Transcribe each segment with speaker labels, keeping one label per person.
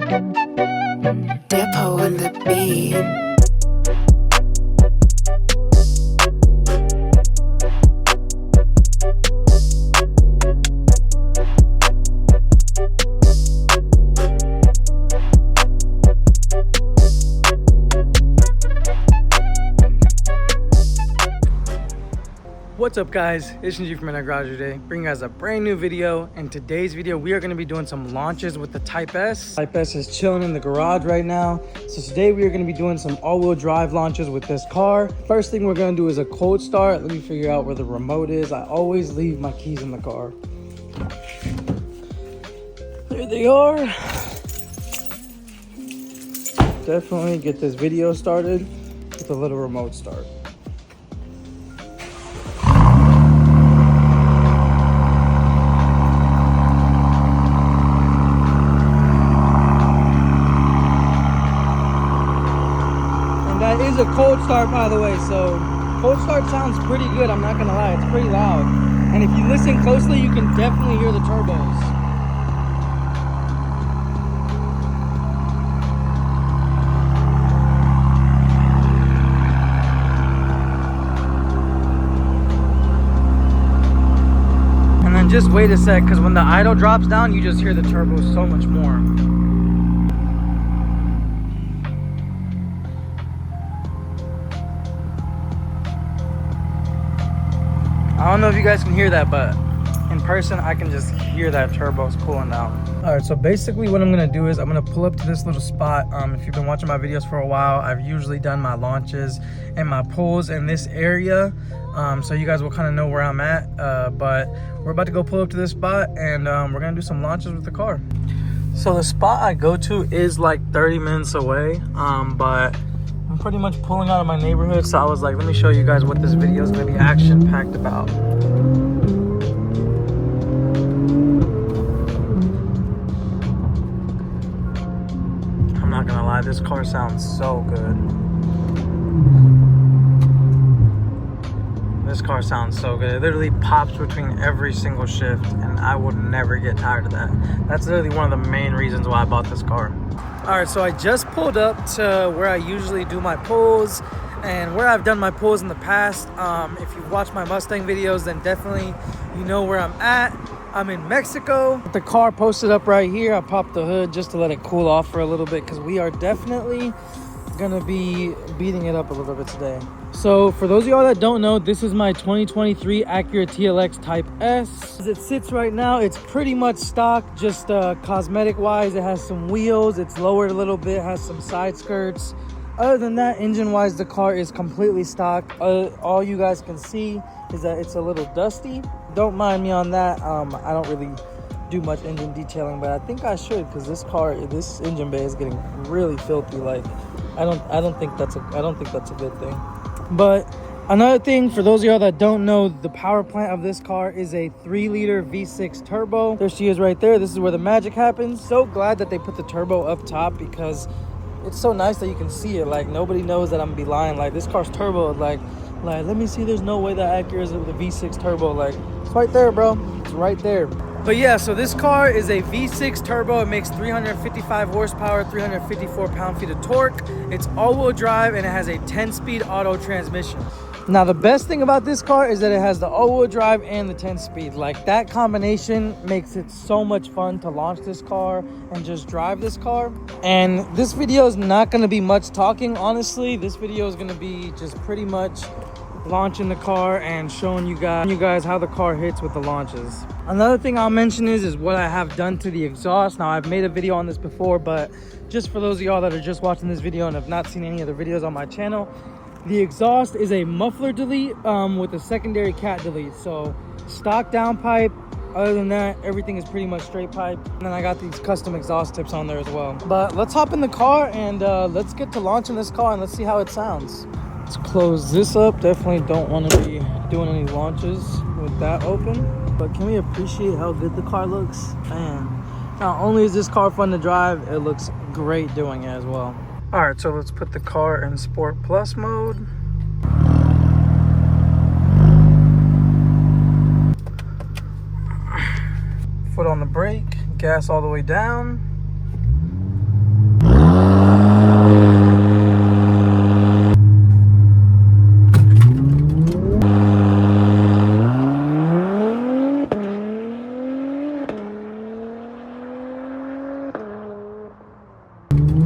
Speaker 1: Depot on the beat.
Speaker 2: What's up guys, it's G from Garage today, bringing you guys a brand new video. In today's video, we are going to be doing some launches with the Type S. Type S is chilling in the garage right now. So today we are going to be doing some all-wheel drive launches with this car. First thing we're going to do is a cold start. Let me figure out where the remote is. I always leave my keys in the car. There they are. Definitely get this video started with a little remote start. That is a cold start, by the way, so cold start sounds pretty good, I'm not gonna lie, it's pretty loud. And if you listen closely, you can definitely hear the turbos. And then just wait a sec, because when the idle drops down, you just hear the turbos so much more. I don't know if you guys can hear that, but in person, I can just hear that turbos cooling down. All right, so basically what I'm gonna do is I'm gonna pull up to this little spot. If you've been watching my videos for a while, I've usually done my launches and my pulls in this area. So you guys will kind of know where I'm at, but we're about to go pull up to this spot and we're gonna do some launches with the car. So the spot I go to is like 30 minutes away, but I'm pretty much pulling out of my neighborhood, so I was like, let me show you guys what this video is going to be action-packed about. I'm not gonna lie, this car sounds so good. This car sounds so good. It literally pops between every single shift, and I would never get tired of that. That's literally one of the main reasons why I bought this car. All right, so I just pulled up to where I usually do my pulls and where I've done my pulls in the past. If you've watched my Mustang videos, then definitely you know where I'm at. I'm in Mexico. With the car posted up right here, I popped the hood just to let it cool off for a little bit because we are definitely gonna be beating it up a little bit today. So for those of y'all that don't know, this is my 2023 Acura TLX Type S. As it sits right now, it's pretty much stock, just cosmetic wise. It has some wheels, it's lowered a little bit, has some side skirts. Other than that, engine wise, the car is completely stock. All you guys can see is that it's a little dusty. Don't mind me on that. I don't really do much engine detailing, but I think I should, because this engine bay is getting really filthy. Like I don't think that's a good thing. But another thing, for those of y'all that don't know, the power plant of this car is a 3-liter V6 turbo. There she is right there. This is where the magic happens. So glad that they put the turbo up top, because it's so nice that you can see it. Like, nobody knows that I'm gonna be lying. Like, this car's turbo. Like let me see. There's no way that Acura is with a V6 turbo. Like, it's right there, bro. It's right there. But yeah, so this car is a V6 turbo. It makes 355 horsepower, 354 pound-feet of torque. It's all-wheel drive, and it has a 10-speed auto transmission. Now, the best thing about this car is that it has the all-wheel drive and the 10-speed. Like, that combination makes it so much fun to launch this car and just drive this car. And this video is not going to be much talking, honestly. This video is going to be just pretty much launching the car and showing you guys how the car hits with the launches. Another thing I'll mention is what I have done to the exhaust. Now, I've made a video on this before, but just for those of y'all that are just watching this video and have not seen any other videos on my channel, the exhaust is a muffler delete with a secondary cat delete. So stock downpipe. Other than that, everything is pretty much straight pipe. And then I got these custom exhaust tips on there as well. But let's hop in the car and let's get to launching this car and let's see how it sounds. Let's close this up. Definitely don't want to be doing any launches with that open. But can we appreciate how good the car looks? Man, not only is this car fun to drive, it looks great doing it as well. All right, so let's put the car in Sport Plus mode. Foot on the brake, gas all the way down. Man,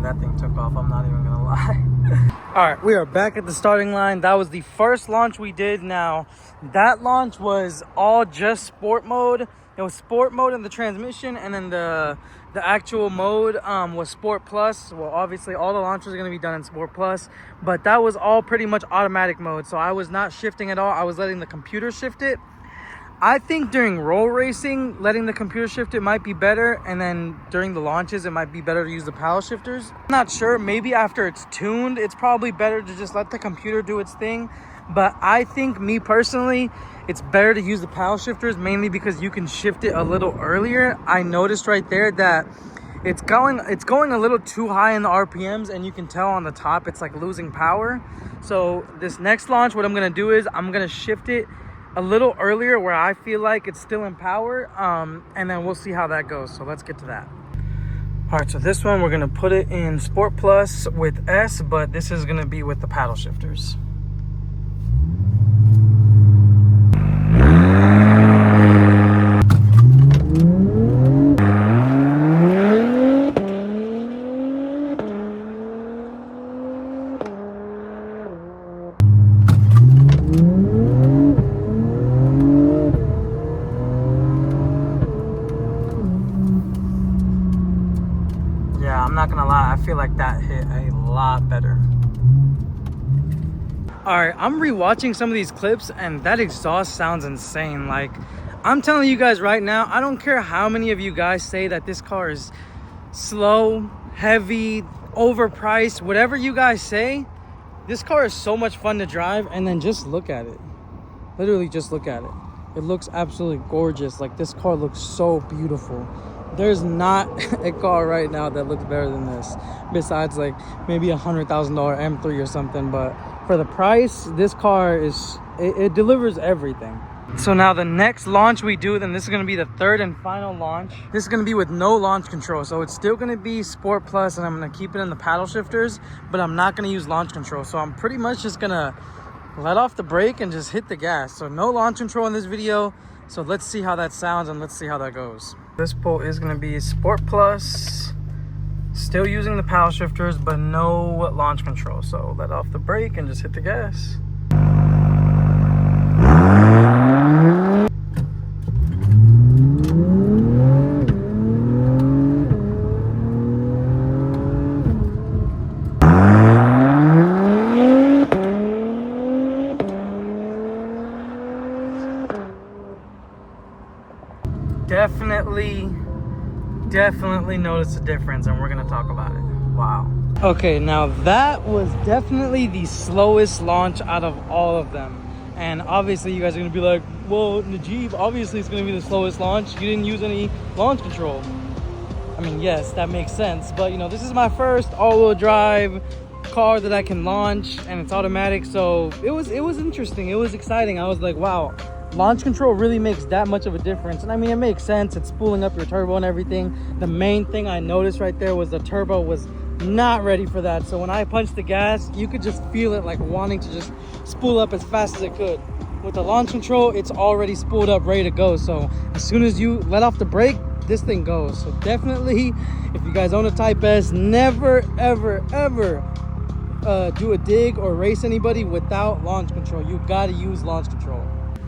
Speaker 2: that thing took off, I'm not even gonna lie. All right, we are back at the starting line. That was the first launch we did. Now, that launch was all just sport mode. It was sport mode in the transmission, and then the actual mode was Sport Plus. Well, obviously, all the launches are going to be done in Sport Plus, but that was all pretty much automatic mode. So I was not shifting at all. I was letting the computer shift it. I think during roll racing, letting the computer shift it might be better, and then during the launches, it might be better to use the paddle shifters. I'm not sure. Maybe after it's tuned, it's probably better to just let the computer do its thing. But I think, me personally, it's better to use the paddle shifters, mainly because you can shift it a little earlier. I noticed right there that it's going a little too high in the RPMs, and you can tell on the top it's like losing power. So this next launch, what I'm gonna do is I'm gonna shift it a little earlier where I feel like it's still in power, and then we'll see how that goes. So let's get to that. All right, so this one we're gonna put it in Sport Plus with S, but this is gonna be with the paddle shifters. Yeah, I'm not gonna lie, I feel like that hit a lot better. All right, I'm rewatching some of these clips, and that exhaust sounds insane. Like, I'm telling you guys right now, I don't care how many of you guys say that this car is slow, heavy, overpriced, whatever you guys say, this car is so much fun to drive. And then just look at it. Literally just look at it. It looks absolutely gorgeous. Like, this car looks so beautiful. There's not a car right now that looks better than this, besides like maybe $100,000 M3 or something. But for the price, this car it delivers everything. So now the next launch we do, then this is going to be the third and final launch. This is going to be with no launch control. So it's still going to be Sport Plus, and I'm going to keep it in the paddle shifters, but I'm not going to use launch control. So I'm pretty much just going to let off the brake and just hit the gas. So no launch control in this video. So let's see how that sounds, and let's see how that goes. This pull is going to be Sport Plus, still using the paddle shifters, but no launch control. So let off the brake and just hit the gas. Definitely notice a difference, and we're gonna talk about it. Wow. Okay, now that was definitely the slowest launch out of all of them. And obviously you guys are gonna be like, well, Najib, obviously it's gonna be the slowest launch. You didn't use any launch control. I mean, yes, that makes sense. But you know, this is my first all-wheel drive car that I can launch, and it's automatic. So it was interesting. It was exciting. I was like, wow, launch control really makes that much of a difference. And I mean, it makes sense. It's spooling up your turbo and everything. The main thing I noticed right there was the turbo was not ready for that. So when I punched the gas, you could just feel it like wanting to just spool up as fast as it could. With the launch control, it's already spooled up, ready to go. So as soon as you let off the brake, this thing goes. So definitely, if you guys own a Type S, never, ever, ever do a dig or race anybody without launch control. You gotta use launch control.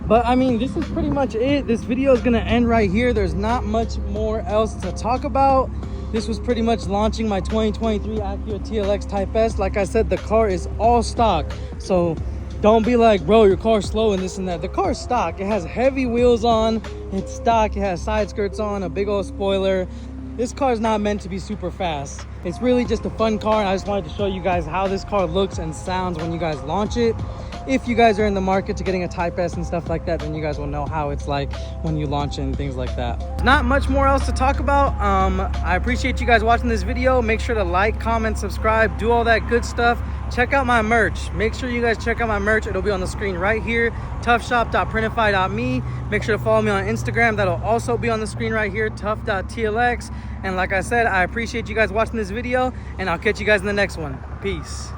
Speaker 2: But I mean, this is pretty much it. This video is gonna end right here. There's not much more else to talk about. This was pretty much launching my 2023 Acura TLX Type S. Like I said, the car is all stock. So don't be like, bro, your car's slow and this and that. The car's stock. It has heavy wheels on. It's stock. It has side skirts on, a big old spoiler. This car is not meant to be super fast. It's really just a fun car, and I just wanted to show you guys how this car looks and sounds when you guys launch it. If you guys are in the market to getting a Type S and stuff like that, then you guys will know how it's like when you launch it and things like that. Not much more else to talk about. I appreciate you guys watching this video. Make sure to like, comment, subscribe, do all that good stuff. Check out my merch. Make sure you guys check out my merch. It'll be on the screen right here. toughshop.printify.me. Make sure to follow me on Instagram. That'll also be on the screen right here, tough.tlx. And like I said, I appreciate you guys watching this video, and I'll catch you guys in the next one. Peace.